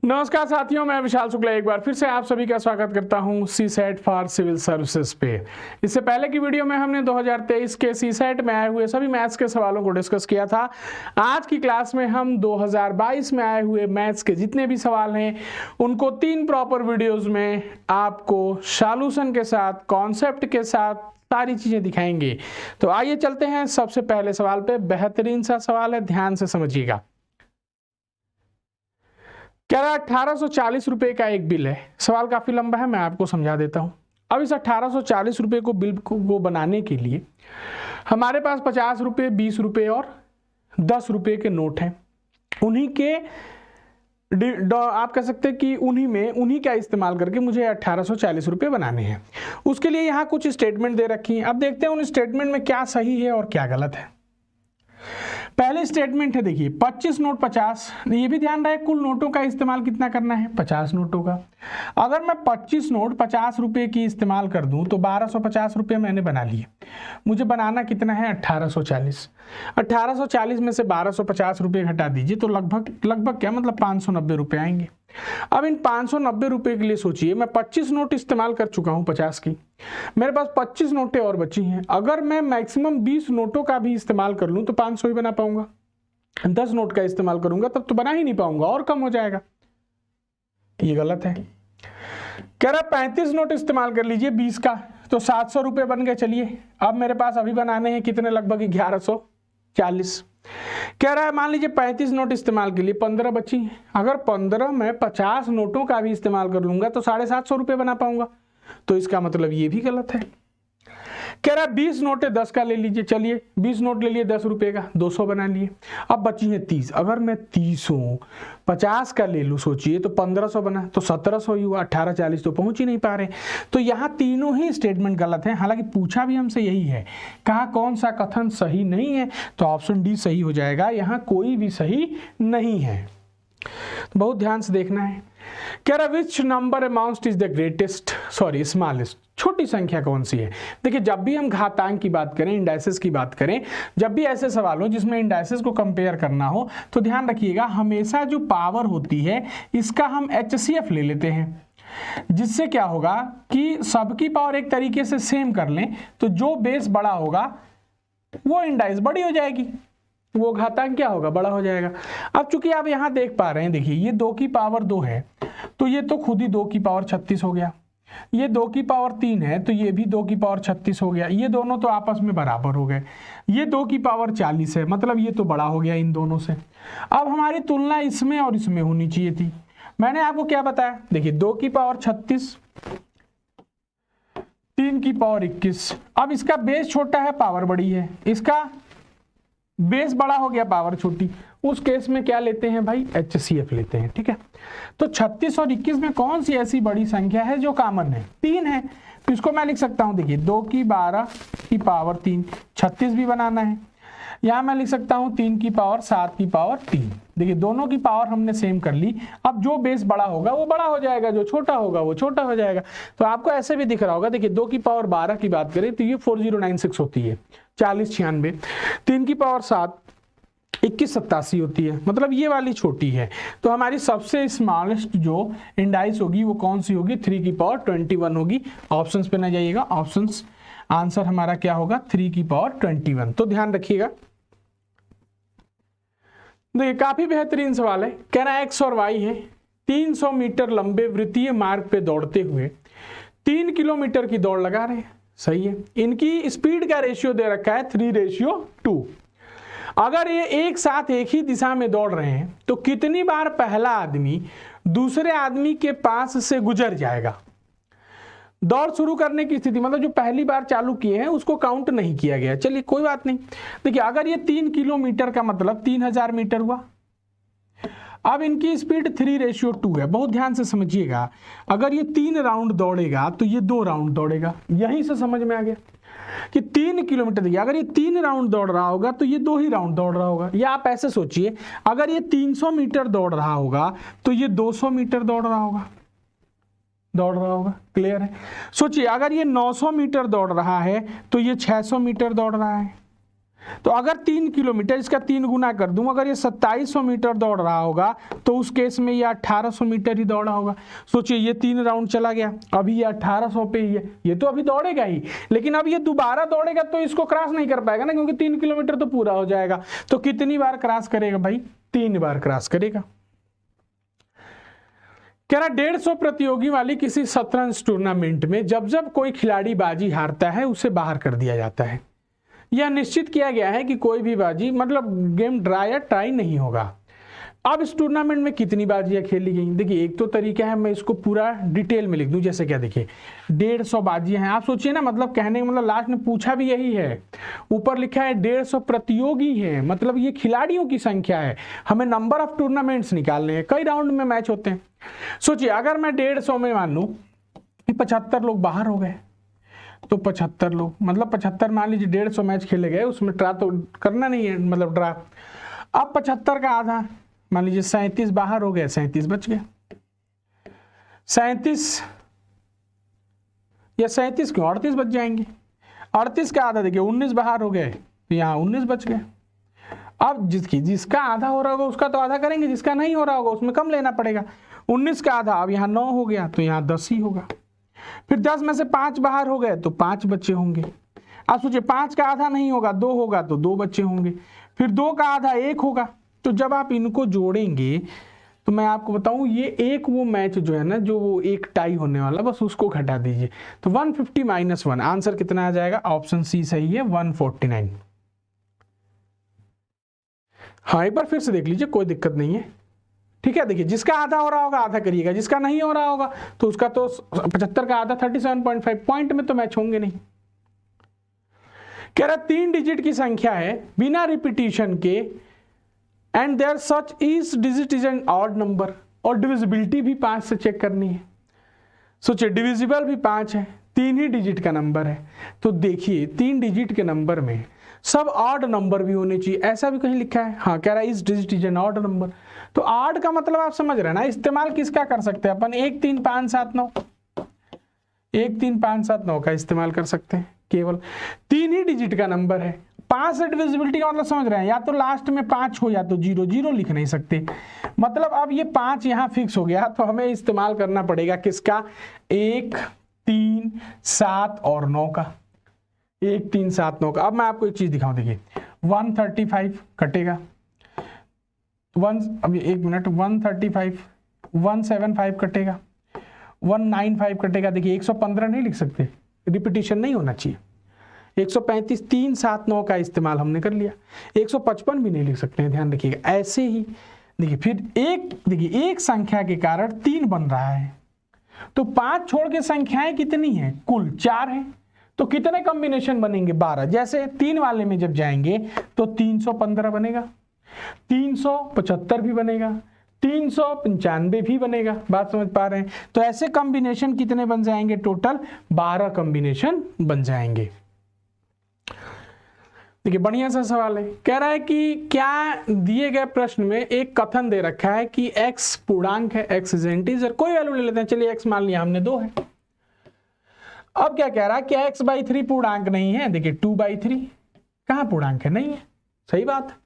नमस्कार साथियों, मैं विशाल शुक्ला एक बार फिर से आप सभी का स्वागत करता हूं सीसेट फॉर सिविल सर्विसेज पे। इससे पहले की वीडियो में हमने 2023 के सीसेट में आए हुए सभी मैथ्स के सवालों को डिस्कस किया था। आज की क्लास में हम 2022 में आए हुए मैथ्स के जितने भी सवाल हैं उनको 3 प्रॉपर वीडियोज में आपको सॉल्यूशन के साथ, कॉन्सेप्ट के साथ सारी चीजें दिखाएंगे। तो आइए चलते हैं सबसे पहले सवाल पे। बेहतरीन सा सवाल है, ध्यान से समझिएगा। कह रहा 1840 रुपए का एक बिल है। सवाल काफी लंबा है, मैं आपको समझा देता हूं। अब इस 1840 रुपए को बिल को बनाने के लिए हमारे पास 50 रुपए, 20 रुपए और 10 रुपए के नोट हैं। उन्हीं के आप कह सकते हैं कि उन्हीं का इस्तेमाल करके मुझे 1840 रुपए बनाने हैं। उसके लिए यहाँ कुछ स्टेटमेंट दे रखी हैं। अब देखते हैं उन स्टेटमेंट में क्या सही है और क्या गलत है। पहले स्टेटमेंट है, देखिए 25 नोट 50, ये भी ध्यान रहे कुल नोटों का इस्तेमाल कितना करना है, 50 नोटों का। अगर मैं 25 नोट 50 रुपए की इस्तेमाल कर दूं तो 1250 रुपए मैंने बना लिए। मुझे बनाना कितना है, 1840। 1840 में से 1250 रुपए घटा दीजिए तो लगभग क्या मतलब 590 रुपए आएंगे। अब इन 590 रुपए के लिए सोचिए, मैं 25 नोट इस्तेमाल कर चुका हूं 50 की, मेरे पास 25 नोटें और बची हैं। अगर मैं मैक्सिमम 20 नोटों का भी इस्तेमाल कर लूं तो 500 ही बना पाऊंगा। 10 नोट का इस्तेमाल करूंगा तब तो बना ही नहीं पाऊंगा और कम हो जाएगा। ये गलत है। कह रहा 35 नोट इस्तेमाल कर लीजिए 20 का, तो 700 रुपए बन गए। चलिए अब मेरे पास अभी बनाने हैं कितने, लगभग 1140। कह रहा है मान लीजिए 35 नोट इस्तेमाल के लिए 15 बची हैं। अगर 15 में 50 नोटों का भी इस्तेमाल कर लूंगा तो 750 रुपए बना पाऊंगा। तो इसका मतलब ये भी गलत है। कह रहा है 20 नोट 10 का ले लीजिए। चलिए 20 नोट ले लिए 10 रुपए का, 200 बना लिए। अब बची है 30। अगर मैं 30 50 का ले लूं, सोचिए तो 1500 बना, तो 1700 ही हुआ। 1840 तो पहुंच ही नहीं पा रहे। तो यहाँ तीनों ही स्टेटमेंट गलत है। हालांकि पूछा भी हमसे यही है, कहा कौन सा कथन सही नहीं है, तो ऑप्शन डी सही हो जाएगा। यहाँ कोई भी सही नहीं है, बहुत ध्यान से देखना है। कह रहा which number amount is the smallest, छोटी संख्या कौन सी है। देखिए जब भी हम घातांक की बात करें, इंडाइसेस की बात करें, जब भी ऐसे सवाल हो जिसमें इंडाइसेस को कंपेयर करना हो, तो ध्यान रखिएगा हमेशा जो पावर होती है इसका हम HCF ले लेते हैं। जिससे क्या होगा कि सबकी पावर एक तरीके से सेम कर लें तो जो बेस बड़ा होगा वो इंडाइस बड़ी हो जाएगी, वो घातांक क्या होगा, बड़ा हो जाएगा। अब चूंकि आप यहां देख पा रहे हैं, देखिए ये 2 की पावर 2 है तो ये तो खुद ही 2 की पावर 36 हो गया। ये 2 की पावर 3 है तो ये भी 2 की पावर 36 हो गया। ये दोनों तो आपस में बराबर हो गए। ये 2 की पावर 40 है, मतलब ये तो बड़ा हो गया इन दोनों से। अब हमारी तुलना इसमें और इसमें होनी चाहिए थी। मैंने आपको क्या बताया, देखिए 2 की पावर 36, 3 की पावर 21। अब इसका बेस छोटा है, पावर बड़ी है, इसका बेस बड़ा हो गया, पावर छोटी। उस केस में क्या लेते हैं भाई, HCF लेते हैं। ठीक है, तो 36 और 21 में कौन सी ऐसी बड़ी संख्या है जो कॉमन है, 3 है। तो इसको मैं लिख सकता हूं, देखिए 2 की 12 की पावर 3, 36 भी बनाना है। यहां मैं लिख सकता हूं 3 की पावर 7 की पावर 3। देखिए दोनों की पावर हमने सेम कर ली। अब जो बेस बड़ा होगा वो बड़ा हो जाएगा, जो छोटा होगा वो छोटा हो जाएगा। तो आपको ऐसे भी दिख रहा होगा, देखिए 2 की पावर 12 की बात करें तो ये 4096 होती है, 4096। 3 की पावर 7 2187 होती है, मतलब ये वाली छोटी है। तो हमारी सबसे स्मॉलेस्ट जो इंडाइस होगी वो कौन सी होगी, 3 की पावर 21 होगी। ऑप्शंस पे ना जाइएगा, ऑप्शंस आंसर हमारा क्या होगा, 3 की पावर 21। तो ध्यान रखिएगा। देखिए काफी बेहतरीन सवाल है। कह रहा है एक्स और वाई है 300 मीटर लंबे वृत्तीय मार्ग पे दौड़ते हुए 3 किलोमीटर की दौड़ लगा रहे हैं। सही है। इनकी स्पीड का रेशियो दे रखा है 3:2। अगर ये एक साथ एक ही दिशा में दौड़ रहे हैं तो कितनी बार पहला आदमी दूसरे आदमी के पास से गुजर जाएगा। दौड़ शुरू करने की स्थिति मतलब जो पहली बार चालू किए हैं उसको काउंट नहीं किया गया। चलिए कोई बात नहीं। देखिए अगर ये 3 किलोमीटर का मतलब 3000 मीटर हुआ। अब इनकी स्पीड 3:2 है। बहुत ध्यान से समझिएगा, अगर ये 3 राउंड दौड़ेगा तो ये 2 राउंड दौड़ेगा। यहीं से समझ में आ गया कि 3 किलोमीटर, देखिए अगर ये 3 राउंड दौड़ रहा होगा तो ये 2 ही राउंड दौड़ रहा होगा। या आप ऐसे सोचिए, अगर ये 300 मीटर दौड़ रहा होगा तो ये 200 मीटर दौड़ रहा होगा। क्लियर है। सोचिए अगर ये 900 मीटर दौड़ रहा है तो ये 600 मीटर दौड़ रहा है। तो अगर 3 किलोमीटर इसका 3 गुना कर दूं, अगर ये 2700 मीटर दौड़ रहा होगा तो उस केस में ये 1800 मीटर ही दौड़ा होगा। सोचिए ये 3 राउंड चला गया, अभी ये 1800 पे ही है, ये तो अभी दौड़ेगा ही, लेकिन अब ये दोबारा दौड़ेगा तो इसको क्रॉस नहीं कर पाएगा ना, क्योंकि 3 किलोमीटर तो पूरा हो जाएगा। तो कितनी बार क्रॉस करेगा भाई? 3 बार क्रॉस करेगा। कह रहा 150 प्रतियोगी वाली किसी शतरंज टूर्नामेंट में जब जब कोई खिलाड़ी बाजी हारता है उसे बाहर कर दिया जाता है। यह निश्चित किया गया है कि कोई भी बाजी मतलब गेम ड्रा या टाई नहीं होगा। अब इस टूर्नामेंट में कितनी बाजियां खेली गई? देखिए एक तो तरीका है, मैं इसको पूरा डिटेल में लिख दूं, जैसे क्या देखिए 150 बाजियां हैं। आप सोचिए ना, मतलब कहने का मतलब लास्ट में पूछा भी यही है, ऊपर लिखा है 150 प्रतियोगी है, मतलब ये खिलाड़ियों की संख्या है, हमें नंबर ऑफ टूर्नामेंट्स निकालने हैं, कई राउंड में मैच होते हैं। सोचिए अगर मैं 150 में मान लूं 75 लोग बाहर हो गए, तो 75 लोग मतलब 75 मान लीजिए 150 मैच खेले गए, उसमें ड्रा तो करना नहीं है, मतलब ड्रा। अब 75 का आधा मान लीजिए 37 बाहर हो गए, 37 बच गए। 37 या 37 क्यों, 38 बच जाएंगे। 38 का आधा देखिए 19 बाहर हो गए, तो यहाँ 19 बच गए। अब जिसका आधा हो रहा होगा उसका तो आधा करेंगे, जिसका नहीं हो रहा होगा उसमें कम लेना पड़ेगा। 19 का आधा, अब यहाँ 9 हो गया तो यहाँ 10 ही होगा। फिर 10 में से 5 बाहर हो गए तो 5 बच्चे होंगे। आप सोचिए 5 का आधा नहीं होगा, 2 होगा तो 2 बच्चे होंगे। फिर 2 का आधा 1 होगा। तो जब आप इनको जोड़ेंगे तो मैं आपको बताऊं ये एक वो मैच जो है ना, जो वो एक टाई होने वाला, बस उसको घटा दीजिए तो 150 - 1 आंसर कितना आ जाएगा? ऑप्शन सी सही है, 149। हाँ एक बार फिर से देख लीजिए, कोई दिक्कत नहीं है, ठीक है। देखिए जिसका आधा हो रहा होगा आधा करिएगा, जिसका नहीं हो रहा होगा तो उसका तो 75 का आधा 37.5 पॉइंट में तो मैच होंगे नहीं। कह रहा 3 डिजिट की संख्या है बिना रिपीटिशन के and there such is digit is an odd number, और डिविजिबिलिटी भी 5 से चेक करनी है। सोचिए डिविजिबल भी 5 है, 3 ही डिजिट का नंबर है, तो देखिए 3 डिजिट के नंबर में सब ऑड नंबर भी होने चाहिए, ऐसा भी कहीं लिखा है? हाँ कह रहा है इस digit is an odd number. तो ऑड का मतलब आप समझ रहे हैं ना, इस्तेमाल किसका कर सकते हैं अपन? 1 3 5 7 9, 1 3 5 7 9 का इस्तेमाल कर सकते हैं। केवल 3 ही डिजिट का नंबर है, 5 से डिविजिबिलिटी का मतलब समझ रहे हैं, या तो लास्ट में 5 हो या तो 0 0 लिख नहीं सकते। मतलब अब ये 5 यहाँ फिक्स हो गया, तो हमें इस्तेमाल करना पड़ेगा किसका? 1 3 7 और 9 का, 1 3 7 9 का। अब मैं आपको एक चीज दिखाऊं, देखिए 135 कटेगा, अभी 1 मिनट, 135 175 कटेगा, 195 कटेगा। देखिए 115 नहीं लिख सकते, रिपीटिशन नहीं होना चाहिए। 135 3 7 9 का इस्तेमाल हमने कर लिया। 155 भी नहीं लिख सकते हैं, ध्यान रखिएगा। ऐसे ही देखिए फिर एक संख्या के कारण 3 बन रहा है, तो 5 छोड़ के संख्याएं कितनी हैं? कुल 4 हैं, तो कितने कॉम्बिनेशन बनेंगे? 12। जैसे 3 वाले में जब जाएंगे तो 315 बनेगा, 375 भी बनेगा, 395 भी बनेगा। बात समझ पा रहे हैं? तो ऐसे कॉम्बिनेशन कितने बन जाएंगे? टोटल 12 कॉम्बिनेशन बन जाएंगे। देखिए बढ़िया सा सवाल है, कह रहा है कि क्या दिए गए प्रश्न में एक कथन दे रखा है कि x पूर्णांक है, x इज इंटीजर, कोई वैल्यू ले लेते हैं, चलिए x मान लिया हमने 2 है। अब क्या कह रहा है कि x/3 पूर्णांक नहीं है। देखिए 2/3 कहाँ पूर्णांक है? नहीं है, सही बात है।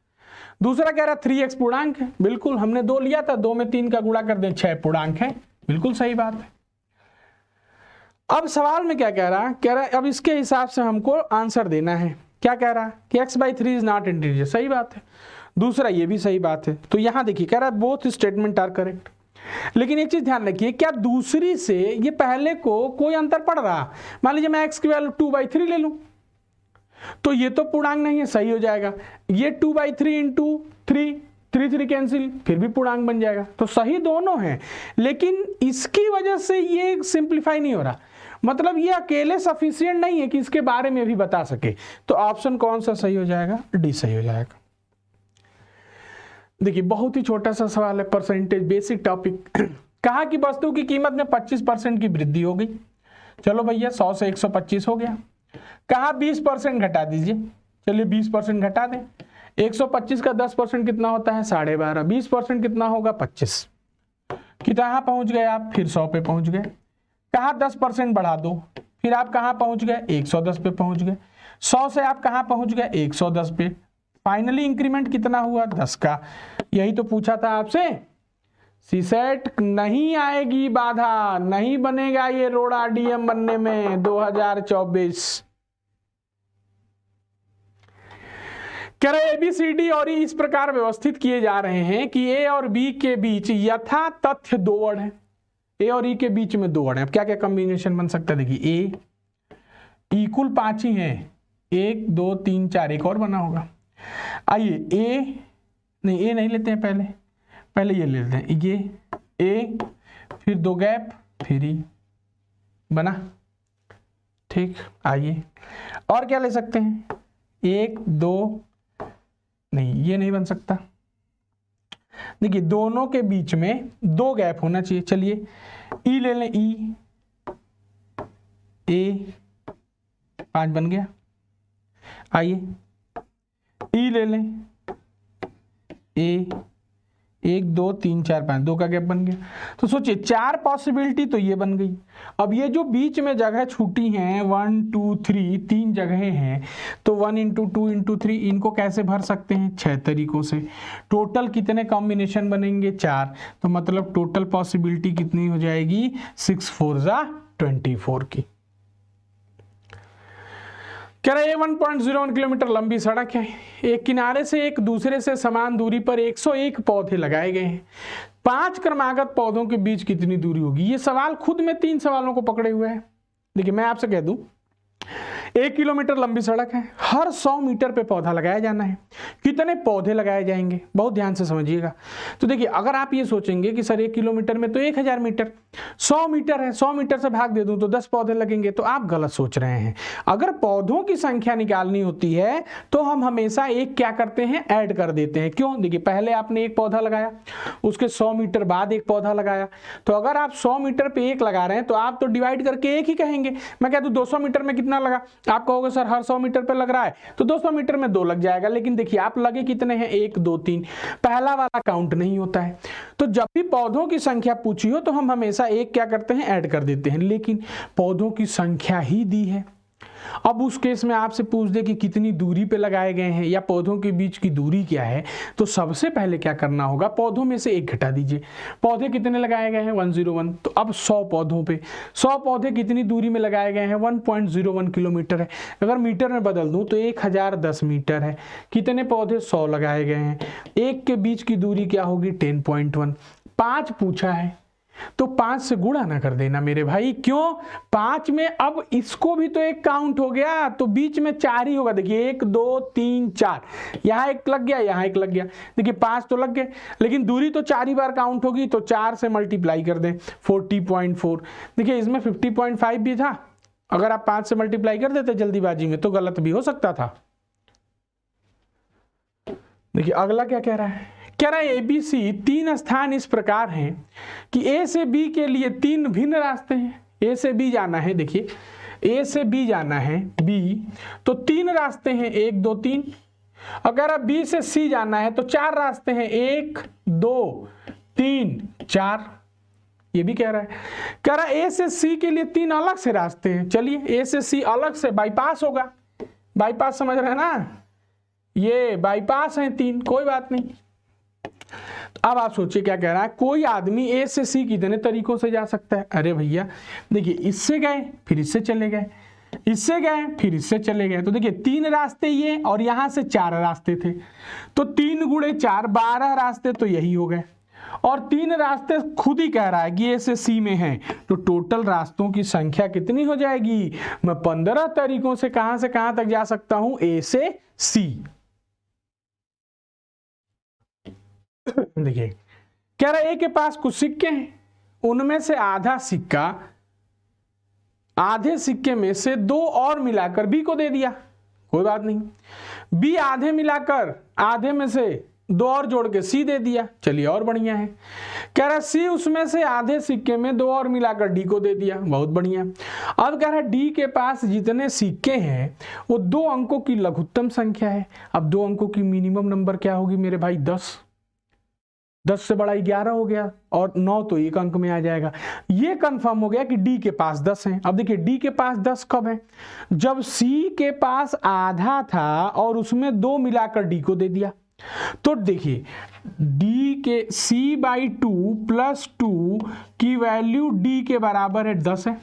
दूसरा कह रहा है 3x पूर्णांक है, बिल्कुल हमने 2 लिया था, 2 में 3 का गुणा कर दें 6 पूर्णांक है, बिल्कुल सही बात है। अब सवाल में क्या कह रहा है? कह रहा है अब इसके हिसाब से हमको आंसर देना है। क्या कह रहा है कि x/3 इज नॉट इंटीजर, सही बात है। दूसरा ये भी सही बात है। तो यहां देखिए कह रहा है बोथ स्टेटमेंट आर करेक्ट। लेकिन एक चीज ध्यान रखिए, क्या दूसरी से ये पहले को कोई अंतर पड़ रहा? मान लीजिए मैं x की वैल्यू 2/3 ले लूं तो ये तो पूर्णांक नहीं है, सही हो जाएगा। ये 2/3 इंटू 3 कैंसिल, फिर भी पूर्णांक बन जाएगा, तो सही दोनों हैं। लेकिन इसकी वजह से ये सिंप्लीफाई नहीं हो रहा, मतलब ये अकेले सफिशिएंट नहीं है कि इसके बारे में भी बता सके। तो ऑप्शन कौन सा सही हो जाएगा? डी सही हो जाएगा। देखिए बहुत ही छोटा सा सवाल है, परसेंटेज बेसिक टॉपिक। कहा कि वस्तु की कीमत में 25% की वृद्धि हो गई। चलो भैया 100 से 125 हो गया। कहा 20% घटा दीजिए, चलिए 20% घटा दें। 125 का 10% कितना होता है? 12.5। 20% कितना होगा? 25। कितना पहुंच गए आप? फिर 100 पे पहुंच गए। कहा 10% बढ़ा दो, फिर आप कहाँ पहुंच गए? 110 पे पहुंच गए। 100 से आप कहाँ पहुंच गए 110 पे। फाइनली इंक्रीमेंट कितना हुआ 10 का। यही तो पूछा था आपसे। सीसेट नहीं आएगी बाधा, नहीं बनेगा ये रोड आरडीएम बनने में 2024। कह रहे ABCD और इस प्रकार व्यवस्थित किए जा रहे हैं कि A और B के बीच यथा तथ्य 2 वर्ड है। A और E के बीच में 2 वर्ड है। अब क्या क्या कॉम्बिनेशन बन सकता है देखिए। A कुल 5 ही है, 1 2 3 4, एक और बना होगा। आइए A नहीं लेते हैं, पहले ये ले लेते हैं। ये A फिर 2 गैप फिर E बना, ठीक। आइए और क्या ले सकते हैं, 1 2 नहीं, ये नहीं बन सकता। देखिए दोनों के बीच में 2 गैप होना चाहिए। चलिए E ले लें, E A 5 बन गया। आइए E ले लें, A 1 2 3 4 5, 2 का गैप बन गया। तो सोचिए 4 पॉसिबिलिटी तो ये बन गई। अब ये जो बीच में जगह छूटी हैं 1 2 3, 3 जगहें हैं, तो 1 × 2 × 3 इनको कैसे भर सकते हैं 6 तरीकों से। टोटल कितने कॉम्बिनेशन बनेंगे 4, तो मतलब टोटल पॉसिबिलिटी कितनी हो जाएगी 6 4 24 की। कह रहे 1.01 किलोमीटर लंबी सड़क है, एक किनारे से एक दूसरे से समान दूरी पर 101 पौधे लगाए गए हैं। 5 क्रमागत पौधों के बीच कितनी दूरी होगी। ये सवाल खुद में 3 सवालों को पकड़े हुए है। देखिए मैं आपसे कह दूं 1 किलोमीटर लंबी सड़क है, हर 100 मीटर पे पौधा लगाया जाना है। कितने पौधे लगाए जाएंगे बहुत ध्यान से समझिएगा। तो देखिए अगर आप ये सोचेंगे कि सर 1 किलोमीटर में तो 1000 मीटर, 100 मीटर है, 100 मीटर से भाग दे दूं तो 10 पौधे लगेंगे, तो आप गलत सोच रहे हैं। अगर पौधों की संख्या निकालनी होती है तो हम हमेशा एक क्या करते हैं ऐड कर देते हैं। क्यों, देखिए पहले आपने 1 पौधा लगाया, उसके 100 मीटर बाद 1 पौधा लगाया, तो अगर आप 100 मीटर पे 1 लगा रहे हैं तो आप तो डिवाइड करके 1 ही कहेंगे। मैं कह दूं 200 मीटर में कितना लगा, आप कहोगे सर हर 100 मीटर पे लग रहा है तो 200 मीटर में 2 लग जाएगा। लेकिन देखिए आप लगे कितने हैं 1 2 3, पहला वाला काउंट नहीं होता है। तो जब भी पौधों की संख्या पूछी हो तो हम हमेशा एक क्या करते हैं ऐड कर देते हैं। लेकिन पौधों की संख्या ही दी है, अब उस केस में आपसे पूछ दे कि कितनी दूरी पे लगाए गए हैं या पौधों के बीच की दूरी क्या है, तो सबसे पहले क्या करना होगा पौधों में से 1 घटा दीजिए। पौधे कितने लगाए गए हैं 101, तो अब 100 पौधों पे 100 पौधे कितनी दूरी में लगाए गए हैं 1.01 किलोमीटर है। अगर मीटर में बदल दूं तो 1010 मीटर है। कितने पौधे 100 लगाए गए हैं, 1 के बीच की दूरी क्या होगी 10.1। 5 पूछा है तो 5 से गुणा ना कर देना मेरे भाई। क्यों, 5 में अब इसको भी तो 1 काउंट हो गया, तो बीच में 4 ही होगा। देखिए 1 2 3 4, यहाँ 1 लग गया, यहाँ 1 लग गया। देखिए 5 तो लग गए, लेकिन दूरी तो 4 ही बार काउंट होगी, तो 4 से मल्टीप्लाई कर दें 40.4। देखिए इसमें 50.5 भी था, अगर आप 5 से मल्टीप्लाई कर देते जल्दीबाजी में तो गलत भी हो सकता था। देखिए अगला क्या कह रहा है, कह रहा है ABC 3 स्थान इस प्रकार हैं कि A से B के लिए 3 भिन्न रास्ते हैं। A से B जाना है, देखिए A से B जाना है B, तो 3 रास्ते हैं 1 2 3। अगर अब B से C जाना है तो 4 रास्ते हैं 1 2 3 4। ये भी कह रहा है A से C के लिए 3 अलग से रास्ते हैं। चलिए A से C अलग से बाईपास होगा, बाईपास समझ रहे हैं ना, ये बाईपास है 3, कोई बात नहीं। अब आप सोचिए क्या कह रहा है, कोई आदमी A से C कितने तरीकों से जा सकता है। अरे भैया देखिए इससे गए फिर इससे चले गए, इससे गए फिर इससे चले गए, तो देखिए 3 रास्ते ये और यहां से 4 रास्ते थे, तो 3 × 4 12 रास्ते तो यही हो गए, और 3 रास्ते खुद ही कह रहा है कि A से C में है, तो टोटल रास्तों की संख्या कितनी हो जाएगी। मैं 15 तरीकों से कहां तक जा सकता हूं A से C। देखिए कह रहा है A के पास कुछ सिक्के हैं, उनमें से आधा सिक्का आधे सिक्के में से 2 और मिलाकर B को दे दिया, कोई बात नहीं। B आधे मिलाकर आधे में से 2 और जोड़ के C दे दिया, चलिए और बढ़िया है। कह रहा है C उसमें से आधे सिक्के में 2 और मिलाकर D को दे दिया, बहुत बढ़िया। अब कह रहा है D के पास जितने सिक्के हैं वो 2 अंकों की लघुत्तम संख्या है। अब 2 अंकों की मिनिमम नंबर क्या होगी मेरे भाई 10। 10 से बड़ा 11 हो गया और 9 तो एक अंक में आ जाएगा। ये कंफर्म हो गया कि डी के पास 10 है। अब देखिए डी के पास 10 कब है, जब सी के पास आधा था और उसमें 2 मिलाकर डी को दे दिया। तो देखिए डी के c/2 + 2 की वैल्यू डी के बराबर है 10 है।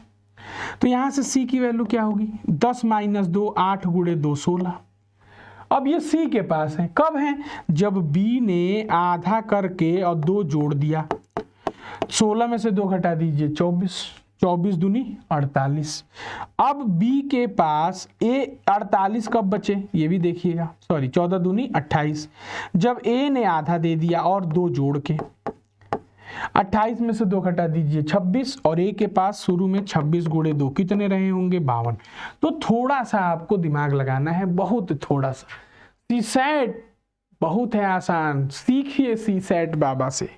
तो यहां से c की वैल्यू क्या होगी, 10 - 2 8 × 2 16। अब ये C के पास है, कब है, जब B ने आधा करके और 2 जोड़ दिया। 16 में से 2 घटा दीजिए 24, 24 दूनी 48। अब B के पास 48 कब बचे ये भी देखिएगा, सॉरी 14 दूनी 28, जब A ने आधा दे दिया और 2 जोड़ के। 28 में से 2 घटा दीजिए 26, और A के पास शुरू में 26 × 2 कितने रहे होंगे 52। तो थोड़ा सा आपको दिमाग लगाना है, बहुत थोड़ा सा। सीसेट बहुत है आसान, सीखिए सीसेट बाबा से।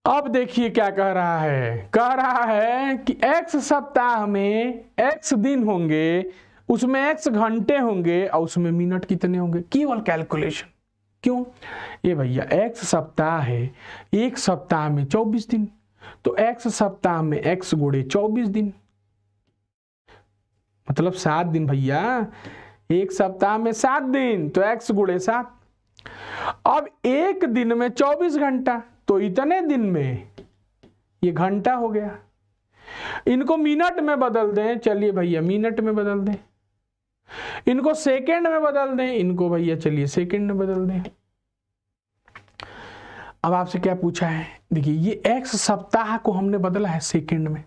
अब देखिए क्या कह रहा है, कह रहा है कि x सप्ताह में x दिन होंगे, उसमें x घंटे होंगे और उसमें मिनट कितने होंगे, केवल कैलकुलेशन। क्यों, ये भैया x सप्ताह है, एक सप्ताह में 24 दिन, तो x सप्ताह में x × 24 दिन, मतलब 7 दिन भैया, एक सप्ताह में 7 दिन, तो x × 7। अब एक दिन में 24 घंटा, तो इतने दिन में ये घंटा हो गया। इनको मिनट में बदल दें, चलिए भैया मिनट में बदल दें। इनको सेकंड में बदल दें, इनको भैया चलिए सेकंड में बदल दें। अब आपसे क्या पूछा है, देखिए ये x सप्ताह को हमने बदला है सेकंड में,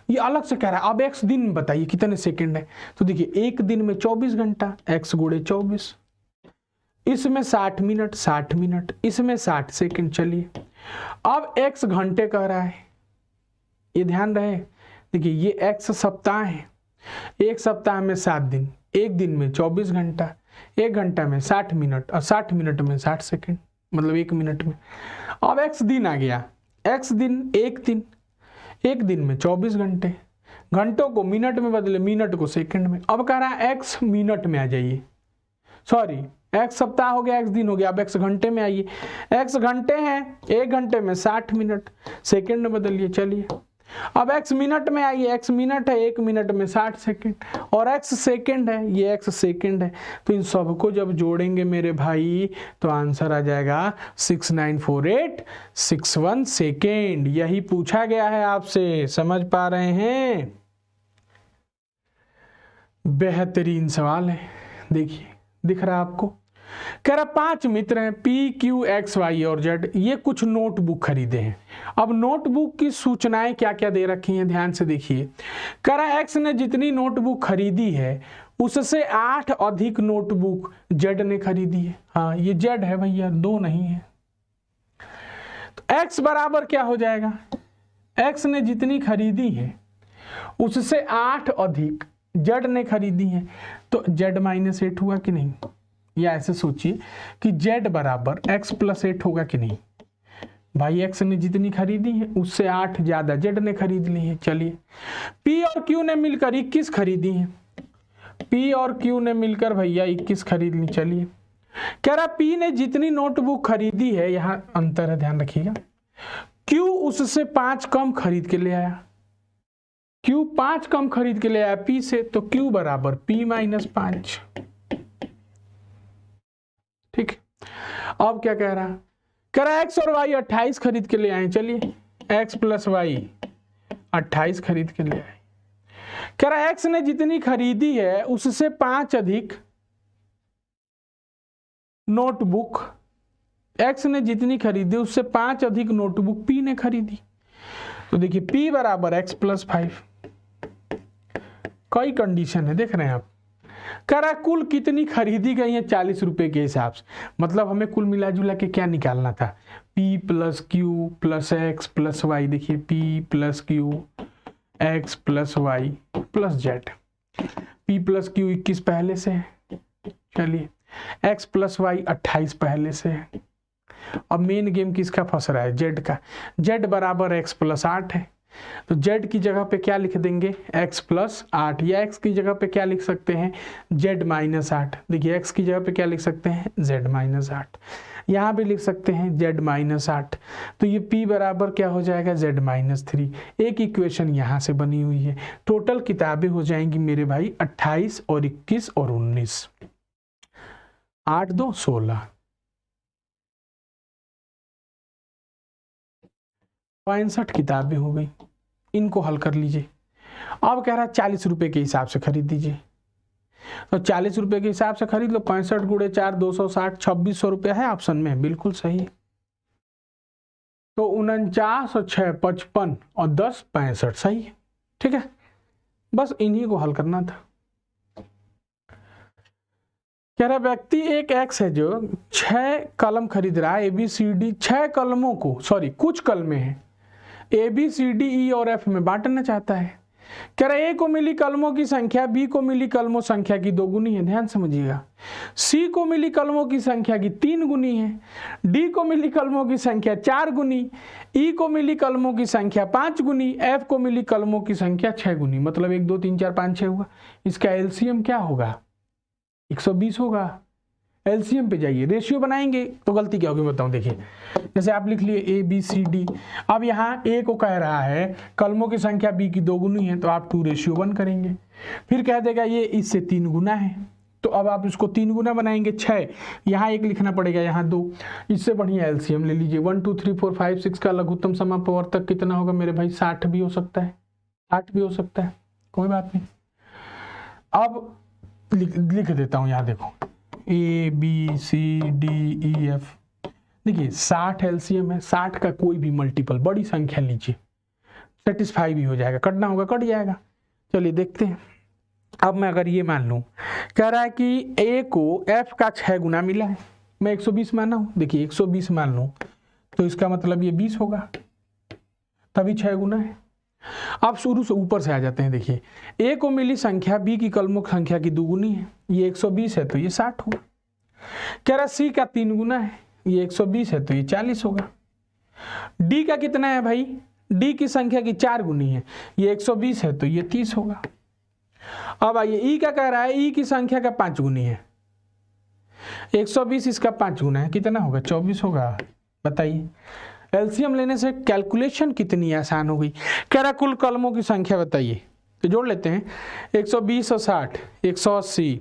ये अलग से कह रहा है। अब x दिन बताइए कितने सेकंड है, तो देखिए एक दिन में 24 घंटा, x × 24, इसमें 60 मिनट, 60 मिनट, इसमें 60 सेकंड। चलिए अब x घंटे कह रहा है, ये ध्यान रहे। देखिए ये x सप्ताह है, एक सप्ताह में 7 दिन, एक दिन में 24 घंटा, एक घंटा में 60 मिनट और 60 मिनट में 60 सेकंड, मतलब एक मिनट में। अब x दिन आ गया, x दिन एक दिन में 24 घंटे, घंटों को मिनट में बदले, मिनट को सेकंड में। अब कह रहा है x मिनट में आ जाइए, सॉरी x सप्ताह हो गया, x दिन हो गया, अब x घंटे में आइए। x घंटे हैं, एक घंटे में 60 मिनट, सेकंड में बदलिए। चलिए अब x मिनट में आइए, x मिनट है, एक मिनट में 60 सेकंड, और x सेकंड है, ये x सेकंड है। तो इन सबको जब जोड़ेंगे मेरे भाई तो आंसर आ जाएगा 694861 सेकेंड। यही पूछा गया है आपसे, समझ पा रहे हैं? बेहतरीन सवाल है। देखिए दिख रहा है आपको, कह रहा 5 मित्र हैं P, Q, X, Y और Z, ये कुछ नोटबुक खरीदे हैं। अब नोटबुक की सूचनाएं क्या क्या दे रखी हैं, ध्यान से देखिए। कह रहा X ने जितनी नोटबुक खरीदी है उससे 8 अधिक नोटबुक Z ने खरीदी है। हाँ ये Z है भैया, 2 नहीं है। तो X बराबर क्या हो जाएगा, X ने जितनी खरीदी है उससे 8 अधिक Z ने खरीदी है, तो Z - 8 हुआ कि नहीं, या ऐसे सोचिए कि Z बराबर x + 8 होगा कि नहीं। भाई x ने जितनी खरीदी है उससे 8 ज्यादा Z ने खरीद ली है। चलिए P और Q ने मिलकर 21 खरीदी है, P और Q ने मिलकर भैया 21 खरीद ली। चलिए कह रहा P ने जितनी नोटबुक खरीदी है, यहां अंतर है ध्यान रखिएगा, Q उससे 5 कम खरीद के ले आया, Q 5 कम खरीद के ले आया P से, तो Q बराबर P - 5। ठीक, अब क्या कह रहा x और y 28 खरीद के ले आए। चलिए x + y 28 खरीद के ले आए। कह रहा x ने जितनी खरीदी है उससे 5 अधिक नोटबुक, x ने जितनी खरीदी उससे 5 अधिक नोटबुक P ने खरीदी। तो देखिए P बराबर x + 5, कई कंडीशन है देख रहे हैं आप। कह रहा कुल कितनी खरीदी गई है 40 रुपए के हिसाब से, मतलब हमें कुल मिला जुला के क्या निकालना था, P + Q + X + Y। देखिए P + Q X + Y + Z। P + Q 21 पहले से है, चलिए X + Y 28 पहले से है। अब मेन गेम किसका फंस रहा है, Z का। Z बराबर x + 8 है, तो z की जगह पे क्या लिख देंगे x प्लस 8, या x की जगह पे क्या लिख सकते हैं z माइनस 8। देखिए x की जगह पे क्या लिख सकते हैं z माइनस 8, यहाँ भी लिख सकते हैं z माइनस 8। तो ये p बराबर क्या हो जाएगा z माइनस 3। एक इक्वेशन यहाँ से बनी हुई है। टोटल किताबें हो जाएंगी मेरे भाई 28 और 21 और 19, 8 2 16, 65 किताबें हो गई। इनको हल कर लीजिए। अब कह रहा है 40 रुपए के हिसाब से खरीद दीजिए। तो 40 रुपए के हिसाब से खरीद लो। 65 गुणे 4 260, 2600 रुपया है ऑप्शन में, बिल्कुल सही। तो 49 और 6 55 और 10 65, सही है। ठीक है, बस इन्हीं को हल करना था। कह रहा व्यक्ति एक एक्स है जो 6 कलम खरीद रहा है ABCD, 6 कलमों को कुछ कलमें हैं ABCD E और F में बांटना चाहता है। कह रहा A को मिली कलमों की संख्या B को मिली कलमों संख्या की 2 गुनी है, ध्यान समझिएगा। C को मिली कलमों की संख्या की 3 गुनी है। D को मिली कलमों की संख्या 4 गुनी, E को मिली कलमों की संख्या 5 गुनी, F को मिली कलमों की संख्या 6 गुनी। मतलब 1 2 3 4 5 6 होगा। इसका LCM क्या होगा 120 होगा। एलसीएम पे जाइए, रेशियो बनाएंगे तो गलती क्या होगी बताऊं। देखिए जैसे आप लिख लिए ABCD, अब यहाँ A को कह रहा है कलमों की संख्या B की 2 गुनी है, तो आप 2:1 करेंगे। फिर कह देगा ये इससे 3 गुना है, तो अब आप इसको 3 गुना बनाएंगे 6, यहाँ 1 लिखना पड़ेगा, यहाँ 2। इससे बढ़िया एलसीएम ले लीजिए। 1 2 3 4 5 6 का लघुत्तम समापवर्तक कितना होगा मेरे भाई 60 भी हो सकता है, 60 भी हो सकता है, कोई बात नहीं। अब लिख देता हूँ, यहाँ देखो ABCDEF। देखिए 60 एलसीएम है, 60 का कोई भी मल्टीपल बड़ी संख्या लीजिए, सेटिस्फाई भी हो जाएगा, कटना होगा कट जाएगा। चलिए देखते हैं। अब मैं अगर ये मान लूँ, कह रहा है कि A को F का 6 गुना मिला है, मैं 120 माना हूँ। देखिए 120 मान लूँ तो इसका मतलब ये 20 होगा, तभी 6 गुना है। अब शुरू से ऊपर से आ जाते हैं। देखिए A को मिली संख्या B की कलमों की संख्या की 2 गुनी है, ये 120 है तो ये 60 होगा। कह रहा C का 3 गुना है, ये 120 है तो ये 40 होगा। D का कितना है भाई, D की संख्या की 4 गुनी है, ये 120 है तो ये 30 होगा। अब आइए E का कह रहा है E की संख्या का 5 गुनी है, 120 इसका 5 गुना है, कितना होगा 24 होगा। बताइए एलसीएम लेने से कैलकुलेशन कितनी आसान हो गई। कह रहा कुल कलमों की संख्या बताइए, तो जोड़ लेते हैं 120 और 60, 180,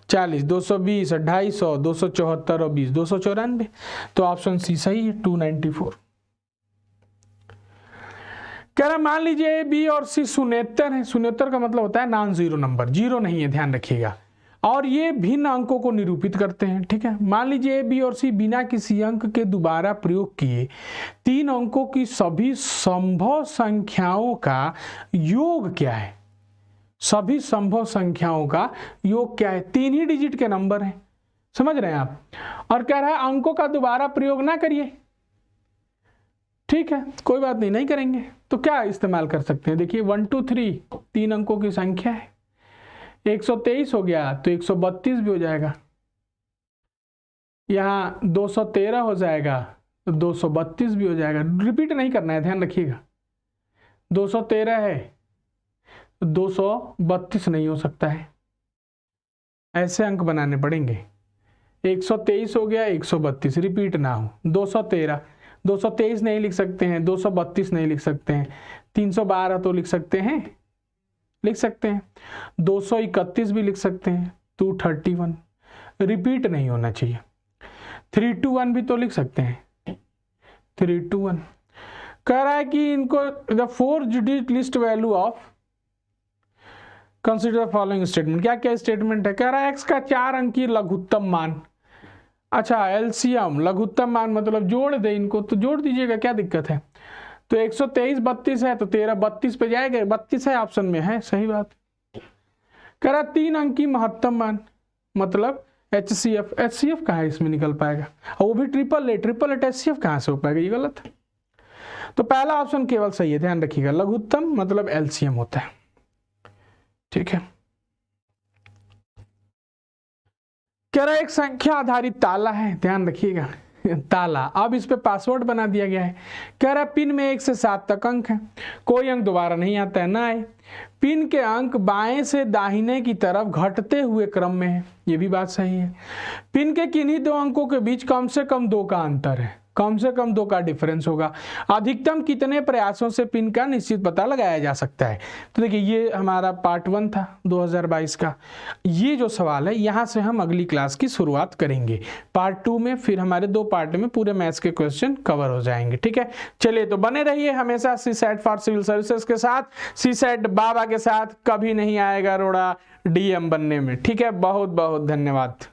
40, 220, 250, 274 और 20, 294। तो ऑप्शन सी सही है, 294। कह रहा मान लीजिए बी और सी शून्येतर है। शून्येतर का मतलब होता है नॉन जीरो नंबर, जीरो नहीं है, ध्यान रखिएगा। और ये भिन्न अंकों को निरूपित करते हैं। ठीक है, मान लीजिए बी और सी बिना किसी अंक के दोबारा प्रयोग किए 3 अंकों की सभी संभव संख्याओं का योग क्या है। सभी संभव संख्याओं का योग क्या है, 3 ही डिजिट के नंबर हैं, समझ रहे हैं आप। और कह रहा है अंकों का दोबारा प्रयोग ना करिए। ठीक है, कोई बात नहीं, नहीं करेंगे तो क्या इस्तेमाल कर सकते हैं। देखिए 1 2 3 3 अंकों की संख्या है, 123 हो गया तो 132 भी हो जाएगा, यहाँ 213 हो जाएगा तो 232 भी हो जाएगा। रिपीट नहीं करना है, ध्यान रखिएगा। 213 है तो 232 नहीं हो सकता है, ऐसे अंक बनाने पड़ेंगे। 123 हो गया, 132, रिपीट ना हो। 213 223 नहीं लिख सकते हैं, 232 नहीं लिख सकते हैं, 312 तो लिख सकते हैं, 231 भी लिख सकते हैं, 231। रिपीट नहीं होना चाहिए। 321 भी तो लिख सकते हैं, 321। कह रहा है कि इनको the 4 digit least value of consider the following statement. क्या क्या स्टेटमेंट है। कह रहा है एक्स का 4 अंकीय लघुत्तम मान। अच्छा एलसीएम लघुत्तम मान मतलब जोड़ दे इनको, तो जोड़ दीजिएगा, क्या दिक्कत है। तो 123 32 है तो 13 32 पे जाएगा, 32 है ऑप्शन में है, सही बात। कह रहा 3 अंकी महत्तम मान मतलब HCF। HCF कहाँ है इसमें निकल पाएगा, और वो भी ट्रिपल एट HCF कहाँ से हो पाएगा, ये गलत है। तो पहला ऑप्शन केवल सही है, ध्यान रखिएगा। लघुत्तम मतलब LCM होता है। ठीक है, कह रहा एक संख्या आधारित ताला है, ध्यान रखिएगा। ताला। अब इस पे पासवर्ड बना दिया गया है। कह रहा है पिन में 1 से 7 तक अंक है, कोई अंक दोबारा नहीं आता है, ना आए। पिन के अंक बाएं से दाहिने की तरफ घटते हुए क्रम में है, ये भी बात सही है। पिन के किन्हीं दो अंकों के बीच कम से कम 2 का अंतर है, कम से कम 2 का डिफरेंस होगा। अधिकतम कितने प्रयासों से पिन का निश्चित पता लगाया जा सकता है। तो देखिए ये हमारा पार्ट 1 था 2022 का। ये जो सवाल है यहाँ से हम अगली क्लास की शुरुआत करेंगे पार्ट 2 में, फिर हमारे 2 पार्ट में पूरे मैथ्स के क्वेश्चन कवर हो जाएंगे। ठीक है, चलिए तो बने रहिए हमेशा सीसैट फॉर सिविल सर्विसेज के साथ, सीसैट बाबा के साथ। कभी नहीं आएगा रोड़ा DM बनने में। ठीक है, बहुत बहुत धन्यवाद।